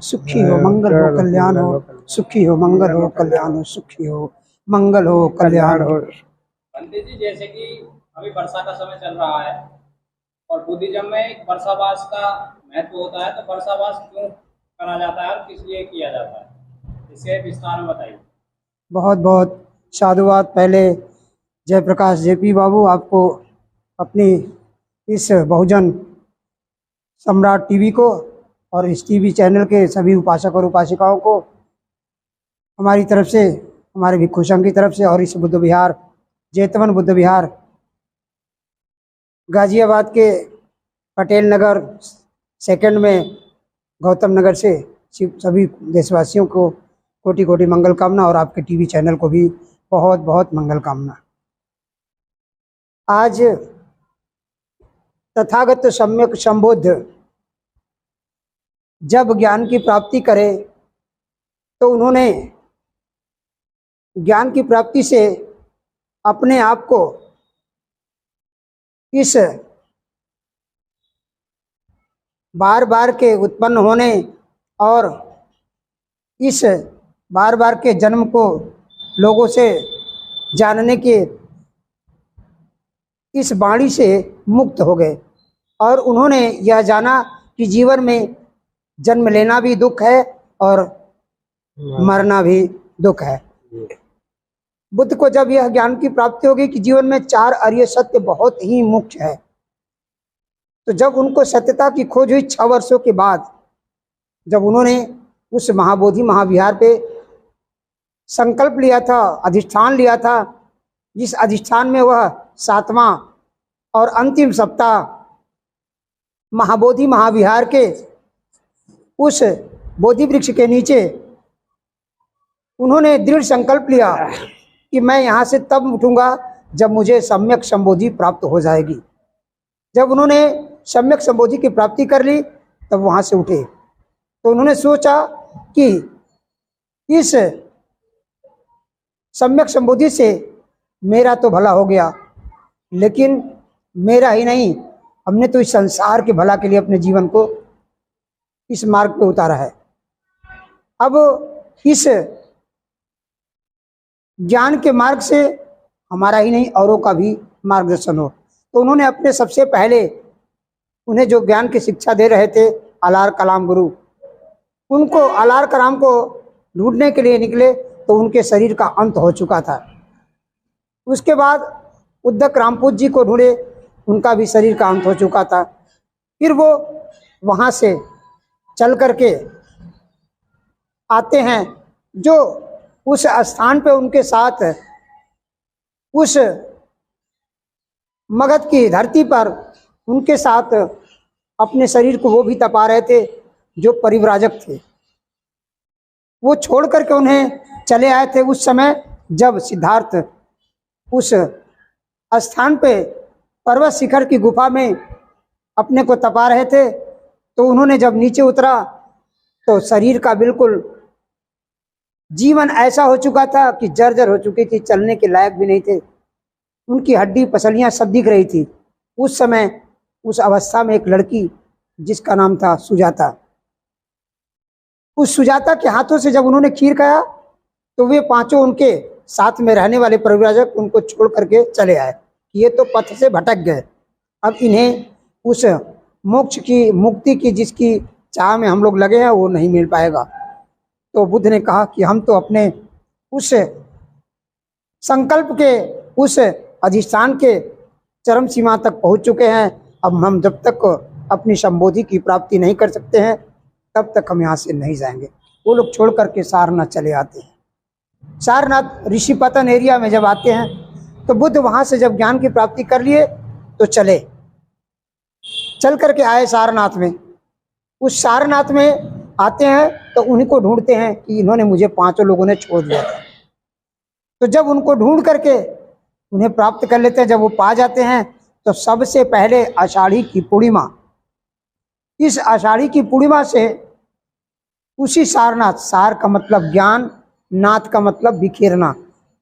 सुखी हो, मंगल हो, कल्याण हो, सुखी हो, मंगल हो, कल्याण हो, सुखी हो, मंगल हो, कल्याण हो। पंडित जी, जैसे कि अभी वर्षा का समय चल रहा है और बुद्धिज्म में एक वर्षावास का महत्व होता है, तो वर्षावास क्यों करा जाता है और किस लिए किया जाता है, इसे विस्तार में बताइए। बहुत बहुत साधुवाद। पहले जयप्रकाश जेपी बाबू आपको अपनी इस बहुजन सम्राट टीवी को और इस टीवी चैनल के सभी उपासक और उपासिकाओं को हमारी तरफ से, हमारे भिक्षु संघ की तरफ से, और इस बुद्ध विहार जेतवन बुद्ध विहार गाजियाबाद के पटेल नगर सेकंड में गौतम नगर से सभी देशवासियों को कोटि कोटि मंगल कामना, और आपके टीवी चैनल को भी बहुत बहुत मंगल कामना। आज तथागत सम्यक संबोध जब ज्ञान की प्राप्ति करे तो उन्होंने ज्ञान की प्राप्ति से अपने आप को इस बार बार के उत्पन्न होने और इस बार बार के जन्म को लोगों से जानने के इस वाणी से मुक्त हो गए, और उन्होंने यह जाना कि जीवन में जन्म लेना भी दुख है और मरना भी दुख है। बुद्ध को जब यह ज्ञान की प्राप्ति होगी कि जीवन में 4 आर्य सत्य बहुत ही मुख्य है, तो जब उनको सत्यता की खोज हुई 6 वर्षों के बाद, जब उन्होंने उस महाबोधि महाविहार पे संकल्प लिया था, अधिष्ठान लिया था, जिस अधिष्ठान में वह 7वां और अंतिम सप्ताह महाबोधि महाविहार के उस बोधि वृक्ष के नीचे उन्होंने दृढ़ संकल्प लिया कि मैं यहाँ से तब उठूंगा जब मुझे सम्यक संबोधि प्राप्त हो जाएगी। जब उन्होंने सम्यक संबोधि की प्राप्ति कर ली तब वहाँ से उठे, तो उन्होंने सोचा कि इस सम्यक संबोधि से मेरा तो भला हो गया, लेकिन मेरा ही नहीं, हमने तो इस संसार के भला के लिए अपने जीवन को इस मार्ग पे उतारा है। अब इस ज्ञान के मार्ग से हमारा ही नहीं औरों का भी मार्गदर्शन हो। तो उन्होंने अपने सबसे पहले उन्हें जो ज्ञान की शिक्षा दे रहे थे अलार कलाम गुरु, उनको अलार कलाम को ढूंढने के लिए निकले तो उनके शरीर का अंत हो चुका था। उसके बाद उद्धक रामपूज जी को ढूंढे, उनका भी शरीर का अंत हो चुका था। फिर वो वहाँ से चल करके आते हैं, जो उस स्थान पे उनके साथ उस मगध की धरती पर उनके साथ अपने शरीर को वो भी तपा रहे थे जो परिव्राजक थे। वो छोड़ करके उन्हें चले आए थे उस समय जब सिद्धार्थ उस स्थान पे पर्वत शिखर की गुफा में अपने को तपा रहे थे। तो उन्होंने जब नीचे उतरा तो शरीर का बिल्कुल जीवन ऐसा हो चुका था कि जर्जर हो चुकी थी, चलने के लायक भी नहीं थे, उनकी हड्डी पसलियां सब दिख रही थी। उस समय उस अवस्था में एक लड़की जिसका नाम था सुजाता, उस सुजाता के हाथों से जब उन्होंने खीर खाया तो वे 5 उनके साथ में रहने वाले परिव्राजक उनको छोड़ करके चले आए। ये तो पथ से भटक गए, अब इन्हें उस मोक्ष की मुक्ति की जिसकी चाह में हम लोग लगे हैं वो नहीं मिल पाएगा। तो बुद्ध ने कहा कि हम तो अपने उस संकल्प के उस अधिष्ठान के चरम सीमा तक पहुंच चुके हैं, अब हम जब तक अपनी संबोधि की प्राप्ति नहीं कर सकते हैं तब तक हम यहाँ से नहीं जाएंगे। वो लोग छोड़ करके सारनाथ चले आते हैं। सारनाथ ऋषिपतन एरिया में जब आते हैं तो बुद्ध वहाँ से जब ज्ञान की प्राप्ति कर लिए तो चल करके आए सारनाथ में। उस सारनाथ में आते हैं तो उन्हीं को ढूंढते हैं कि इन्होंने मुझे 5 लोगों ने छोड़ दिया था। तो जब उनको ढूंढ करके उन्हें प्राप्त कर लेते हैं, जब वो पा जाते हैं तो सबसे पहले आषाढ़ी की पूर्णिमा, इस आषाढ़ी की पूर्णिमा से उसी सारनाथ, सार का मतलब ज्ञान, नाथ का मतलब बिखेरना,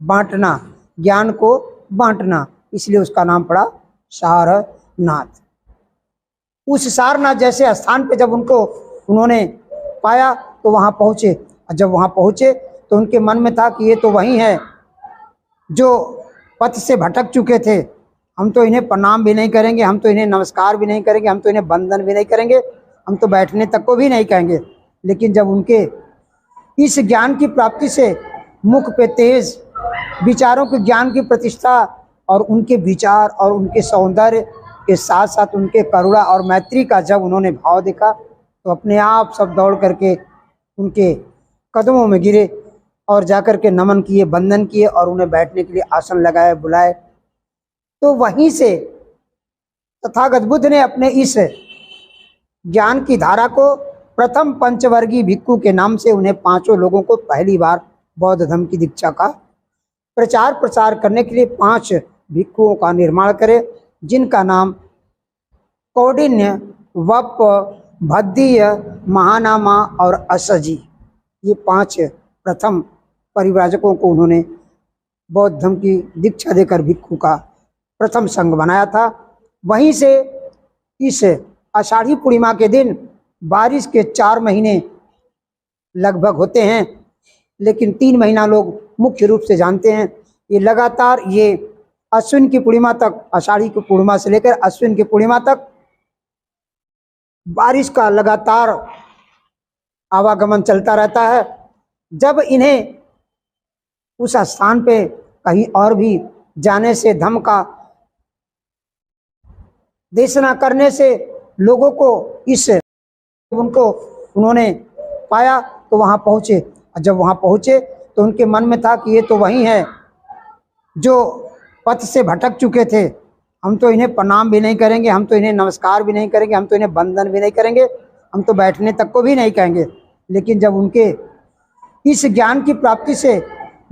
बांटना, ज्ञान को बांटना, इसलिए उसका नाम पड़ा सारनाथ। उस सारनाथ जैसे स्थान पे जब उन्होंने पाया तो वहाँ पहुँचे, और जब वहाँ पहुँचे तो उनके मन में था कि ये तो वही है जो पथ से भटक चुके थे, हम तो इन्हें प्रणाम भी नहीं करेंगे, हम तो इन्हें नमस्कार भी नहीं करेंगे, हम तो इन्हें वंदन भी नहीं करेंगे, हम तो बैठने तक को भी नहीं कहेंगे। लेकिन जब उनके इस ज्ञान की प्राप्ति से मुख पे तेज, विचारों के ज्ञान की प्रतिष्ठा और उनके विचार और उनके सौंदर्य के साथ साथ उनके करुणा और मैत्री का जब उन्होंने भाव देखा तो अपने आप सब दौड़ करके उनके कदमों में गिरे और जाकर के नमन किए, वंदन किए और उन्हें बैठने के लिए आसन लगाए, बुलाए। तो वहीं से तथागत बुद्ध ने अपने इस ज्ञान की धारा को प्रथम पंचवर्गीय भिक्खु के नाम से उन्हें 5 लोगों को पहली बार बौद्ध धर्म की दीक्षा का प्रचार प्रसार करने के लिए 5 भिक्खुओं का निर्माण करे, जिनका नाम कौंडिन्य, वप, भद्दीय, महानामा और असजी, ये 5 प्रथम परिव्राजकों को उन्होंने बौद्ध धर्म की दीक्षा देकर भिक्खु का प्रथम संघ बनाया था। वहीं से इस आषाढ़ी पूर्णिमा के दिन बारिश के 4 महीने लगभग होते हैं, लेकिन 3 महीना लोग मुख्य रूप से जानते हैं। ये लगातार ये अश्विन की पूर्णिमा तक, आषाढ़ी की पूर्णिमा से लेकर अश्विन की पूर्णिमा तक बारिश का लगातार आवागमन चलता रहता है। जब इन्हें उस स्थान पे कहीं और भी जाने से, धम्म का देशना करने से लोगों को उन्होंने पाया तो वहाँ पहुँचे, और जब वहाँ पहुँचे तो उनके मन में था कि ये तो वही है जो पथ से भटक चुके थे, हम तो इन्हें प्रणाम भी नहीं करेंगे, हम तो इन्हें नमस्कार भी नहीं करेंगे, हम तो इन्हें वंदन भी नहीं करेंगे, हम तो बैठने तक को भी नहीं कहेंगे। लेकिन जब उनके इस ज्ञान की प्राप्ति से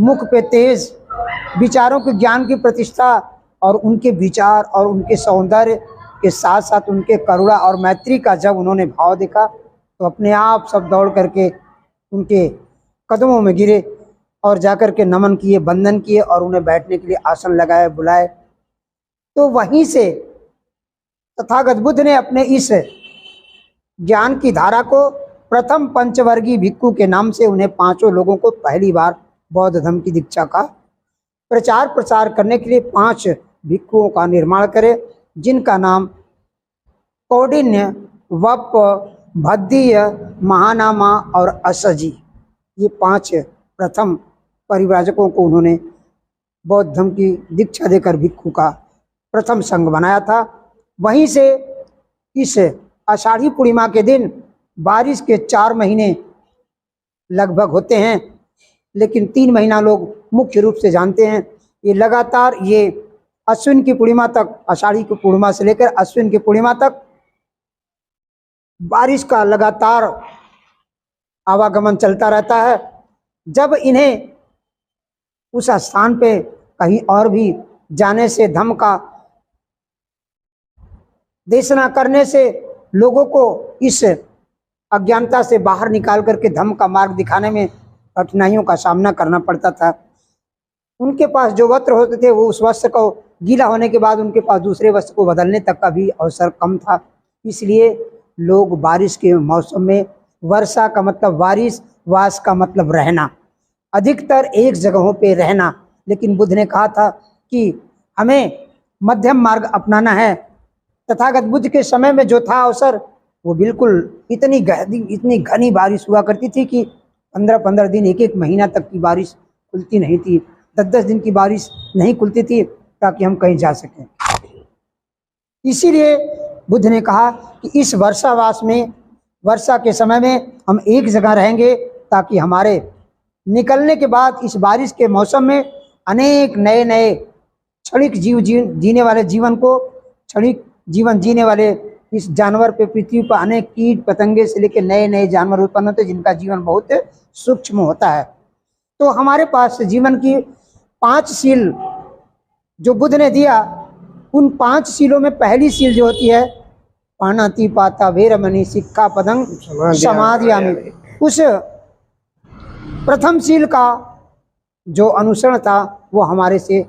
मुख पे तेज, विचारों के ज्ञान की प्रतिष्ठा और उनके विचार और उनके सौंदर्य के साथ साथ उनके करुणा और मैत्री का जब उन्होंने भाव देखा तो अपने आप सब दौड़ करके उनके कदमों में गिरे और जाकर के नमन किए, वंदन किए और उन्हें बैठने के लिए आसन लगाए, बुलाए। तो वहीं से तथागत बुद्ध ने अपने इस ज्ञान की धारा को प्रथम पंचवर्गीय भिक्खु के नाम से उन्हें 5 लोगों को पहली बार बौद्ध धर्म की दीक्षा का प्रचार प्रसार करने के लिए 5 भिक्खुओं का निर्माण करे, जिनका नाम कौंडिन्य, वप, भद्दीय, महानामा और असजी, ये 5 प्रथम परिव्राजकों को उन्होंने बौद्ध धर्म की दीक्षा देकर भिक्खु का प्रथम संघ बनाया था। वहीं से इस आषाढ़ी पूर्णिमा के दिन बारिश के 4 महीने लगभग होते हैं, लेकिन 3 महीना लोग मुख्य रूप से जानते हैं। ये लगातार ये अश्विन की पूर्णिमा तक, आषाढ़ी की पूर्णिमा से लेकर अश्विन की पूर्णिमा तक बारिश का लगातार आवागमन चलता रहता है। जब इन्हें उस स्थान पे कहीं और भी जाने से, धम्म का देशना करने से लोगों को इस अज्ञानता से बाहर निकाल करके धम्म का मार्ग दिखाने में कठिनाइयों का सामना करना पड़ता था। उनके पास जो वस्त्र होते थे वो उस वस्त्र को गीला होने के बाद उनके पास दूसरे वस्त्र को बदलने तक का भी अवसर कम था। इसलिए लोग बारिश के मौसम में, वर्षा का मतलब बारिश, वास का मतलब रहना, अधिकतर एक जगहों पे रहना। लेकिन बुद्ध ने कहा था कि हमें मध्यम मार्ग अपनाना है। तथागत बुद्ध के समय में जो था अवसर, वो बिल्कुल इतनी घनी बारिश हुआ करती थी कि 15-15 दिन, 1-1 महीना तक की बारिश खुलती नहीं थी, 10-10 दिन की बारिश नहीं खुलती थी ताकि हम कहीं जा सकें। इसीलिए बुद्ध ने कहा कि इस वर्षावास में, वर्षा के समय में हम एक जगह रहेंगे ताकि हमारे निकलने के बाद इस बारिश के मौसम में अनेक नए नए क्षणिक जीने वाले जीवन को, क्षणिक जीवन जीने वाले इस जानवर पे, पृथ्वी पर अनेक कीट पतंगे से लेकर नए नए जानवर उत्पन्न होते हैं जिनका जीवन बहुत सूक्ष्म होता है। तो हमारे पास जीवन की 5 सील जो बुद्ध ने दिया, उन 5 सीलों में पहली सील जो होती है पाणाति पाता वेरमणि सिक्खा पदं समाधियामि, उस प्रथम सील का जो अनुसरण था वो हमारे से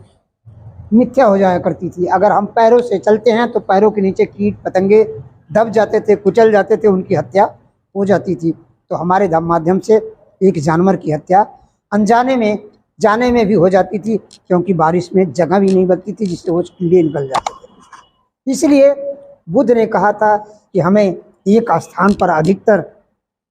मिथ्या हो जाया करती थी। अगर हम पैरों से चलते हैं तो पैरों के नीचे कीट पतंगे दब जाते थे, कुचल जाते थे, उनकी हत्या हो जाती थी। तो हमारे धम्म माध्यम से एक जानवर की हत्या अनजाने में जाने में भी हो जाती थी, क्योंकि बारिश में जगह भी नहीं बनती थी जिससे वो कीड़े निकल जाते थे। इसलिए बुद्ध ने कहा था कि हमें एक स्थान पर अधिकतर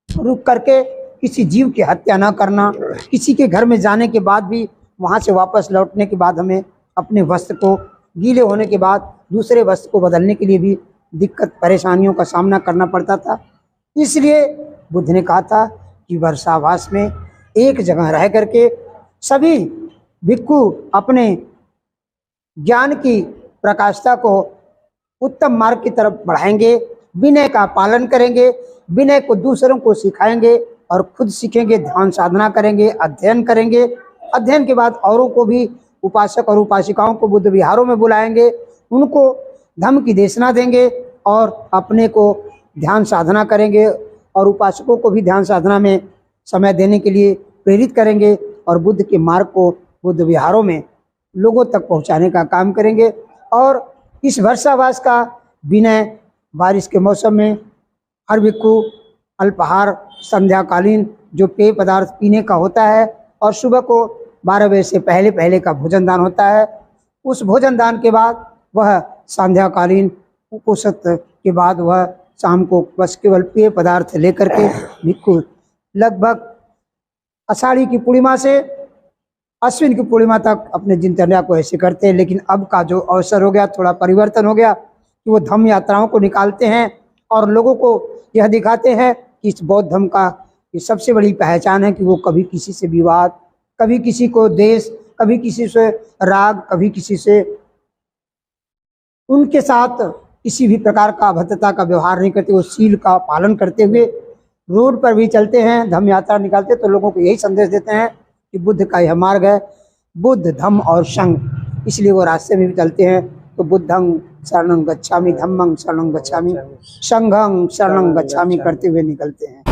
रुक करके किसी जीव की हत्या ना करना, किसी के घर में जाने के बाद भी वहाँ से वापस लौटने के बाद हमें अपने वस्त्र को गीले होने के बाद दूसरे वस्त्र को बदलने के लिए भी दिक्कत परेशानियों का सामना करना पड़ता था। इसलिए बुद्ध ने कहा था कि वर्षावास में एक जगह रह करके सभी भिक्खु अपने ज्ञान की प्रकाशता को उत्तम मार्ग की तरफ बढ़ाएंगे, विनय का पालन करेंगे, विनय को दूसरों को सिखाएंगे और खुद सीखेंगे, ध्यान साधना करेंगे, अध्ययन करेंगे। अध्ययन के बाद औरों को भी, उपासक और उपासिकाओं को बुद्ध विहारों में बुलाएंगे, उनको धम्म की देशना देंगे और अपने को ध्यान साधना करेंगे और उपासकों को भी ध्यान साधना में समय देने के लिए प्रेरित करेंगे और बुद्ध के मार्ग को बुद्ध विहारों में लोगों तक पहुंचाने का काम करेंगे। और इस वर्षावास का विनय बारिश के मौसम में हर भिक्खु अल्पाहार संध्याकालीन जो पेय पदार्थ पीने का होता है और सुबह को 12 बजे से पहले पहले का भोजन दान होता है। उस भोजन दान के बाद वह संध्याकालीन उपोषित के बाद वह शाम को बस केवल पेय पदार्थ लेकर के भिक्खु लगभग आषाढ़ी की पूर्णिमा से अश्विन की पूर्णिमा तक अपने दिनचर्या को ऐसे करते हैं। लेकिन अब का जो अवसर हो गया, थोड़ा परिवर्तन हो गया कि वो धम्म यात्राओं को निकालते हैं और लोगों को यह दिखाते हैं कि इस बौद्ध धम्म का ये सबसे बड़ी पहचान है कि वो कभी किसी से विवाद, कभी किसी को देश, कभी किसी से राग, कभी किसी से उनके साथ किसी भी प्रकार का अभद्रता का व्यवहार नहीं करते। वो सील का पालन करते हुए रोड पर भी चलते हैं, धम्म यात्रा निकालते, तो लोगों को यही संदेश देते हैं कि बुद्ध का यह मार्ग है, बुद्ध धम्म और संघ। इसलिए वो रास्ते में भी चलते हैं तो बुद्धं शरणं गच्छामि, धम्मं शरणं गच्छामि, संघं शरणं गच्छामि करते हुए निकलते हैं।